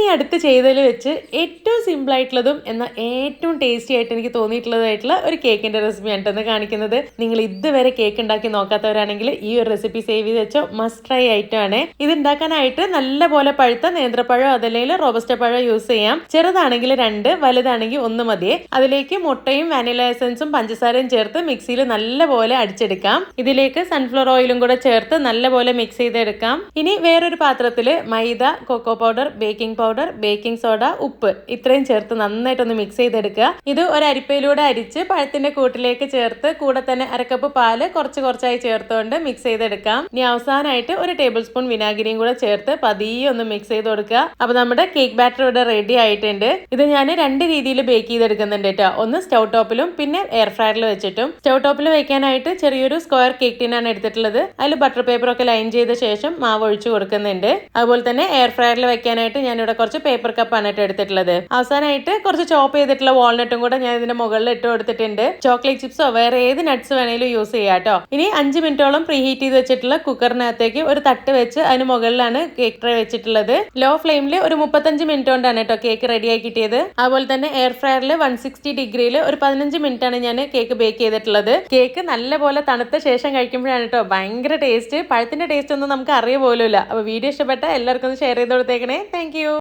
ഇനി അടുത്ത് ചെയ്തതിൽ വെച്ച് ഏറ്റവും സിമ്പിൾ ആയിട്ടുള്ളതും എന്നാൽ ഏറ്റവും ടേസ്റ്റി ആയിട്ട് എനിക്ക് തോന്നിയിട്ടുള്ളതായിട്ടുള്ള ഒരു കേക്കിന്റെ റെസിപ്പിയാണ് എന്ന് കാണിക്കുന്നത്. നിങ്ങൾ ഇതുവരെ കേക്ക് ഉണ്ടാക്കി നോക്കാത്തവരാണെങ്കിൽ ഈ ഒരു റെസിപ്പി സേവ് ചെയ്ത് വെച്ചോ, മസ്റ്റ് ട്രൈ ഐറ്റം ആണ്. ഇത് ഉണ്ടാക്കാനായിട്ട് നല്ലപോലെ പഴുത്ത നേന്ത്രപ്പഴം അതല്ലെങ്കിൽ റോബസ്റ്റ പഴം യൂസ് ചെയ്യാം. ചെറുതാണെങ്കിൽ 2, വലുതാണെങ്കിൽ 1 മതിയെ. അതിലേക്ക് മുട്ടയും വാനില എസൻസും പഞ്ചസാരയും ചേർത്ത് മിക്സിയിൽ നല്ലപോലെ അടിച്ചെടുക്കാം. ഇതിലേക്ക് സൺഫ്ലവർ ഓയിലും കൂടെ ചേർത്ത് നല്ലപോലെ മിക്സ് ചെയ്തെടുക്കാം. ഇനി വേറൊരു പാത്രത്തിൽ മൈദ, cocoa powder, baking powder, baking soda, ഉപ്പ് ഇത്രയും ചേർത്ത് നന്നായിട്ടൊന്ന് മിക്സ് ചെയ്തെടുക്കുക. ഇത് ഒരു അരിപ്പയിലൂടെ അരിച്ച് പഴത്തിന്റെ കൂട്ടിലേക്ക് ചേർത്ത് കൂടെ തന്നെ 1 കപ്പ് പാല് കുറച്ചായി ചേർത്തുകൊണ്ട് മിക്സ് ചെയ്തെടുക്കാം. ഇനി അവസാനമായിട്ട് 1 ടേബിൾ സ്പൂൺ വിനാഗിരിയും കൂടെ ചേർത്ത് പതിയെ ഒന്ന് മിക്സ് ചെയ്ത് കൊടുക്കുക. അപ്പൊ നമ്മുടെ കേക്ക് ബാറ്റർ ഇവിടെ റെഡി ആയിട്ടുണ്ട്. ഇത് ഞാൻ 2 രീതിയിൽ ബേക്ക് ചെയ്തെടുക്കുന്നുണ്ട് കേട്ടോ. ഒന്ന് സ്റ്റൗ ടോപ്പിലും പിന്നെ എയർ ഫ്രയറിൽ വെച്ചിട്ടും. സ്റ്റൗ ടോപ്പിൽ വെക്കാനായിട്ട് ചെറിയൊരു സ്ക്വയർ കേക്ക് ടിനാണ് എടുത്തിട്ടുള്ളത്. അതിൽ ബട്ടർ പേപ്പർ ഒക്കെ ലൈൻ ചെയ്ത ശേഷം മാവ് ഒഴിച്ചു കൊടുക്കുന്നുണ്ട്. അതുപോലെ തന്നെ എയർ ഫ്രയറിൽ വെക്കാനായിട്ട് ഞാനിവിടെ കുറച്ച് പേപ്പർ കപ്പാണ് എടുത്തിട്ടുള്ളത്. അവസാനമായിട്ട് കുറച്ച് ചോപ്പ് ചെയ്തിട്ടുള്ള വാൾനട്ടും കൂടെ ഞാൻ ഇതിന്റെ മുകളിൽ ഇട്ട് കൊടുത്തിട്ടുണ്ട്. ചോക്ലേറ്റ് ചിപ്സോ വേറെ ഏത് നട്ട്സ് വേണേലും യൂസ് ചെയ്യാം കേട്ടോ. ഇനി 5 മിനിറ്റോളം പ്രീ ഹീറ്റ് ചെയ്ത് വെച്ചിട്ടുള്ള കുക്കറിനകത്തേക്ക് ഒരു തട്ട് വെച്ച് അതിന് മുകളിലാണ് കേക്ക് ട്രേ വെച്ചിട്ടുള്ളത്. ലോ ഫ്ലെയിമിൽ ഒരു 35 മിനിറ്റ് കൊണ്ടാണ് കേട്ടോ കേക്ക് റെഡിയായി കിട്ടിയത്. അതുപോലെ തന്നെ എയർ ഫ്രയറിൽ 160 ഡിഗ്രിയിൽ ഒരു 15 മിനിറ്റ് ആണ് ഞാൻ കേക്ക് ബേക്ക് ചെയ്തിട്ടുള്ളത്. കേക്ക് നല്ലപോലെ തണുത്ത ശേഷം കഴിക്കുമ്പോഴാണ് കേട്ടോ ഭയങ്കര ടേസ്റ്റ്. പഴത്തിന്റെ ടേസ്റ്റ് ഒന്നും നമുക്ക് അറിയ പോലുമില്ല. അപ്പൊ വീഡിയോ ഇഷ്ടപ്പെട്ട എല്ലാവർക്കും ഒന്ന് ഷെയർ ചെയ്ത് കൊടുത്തേക്കണേ. Thank you.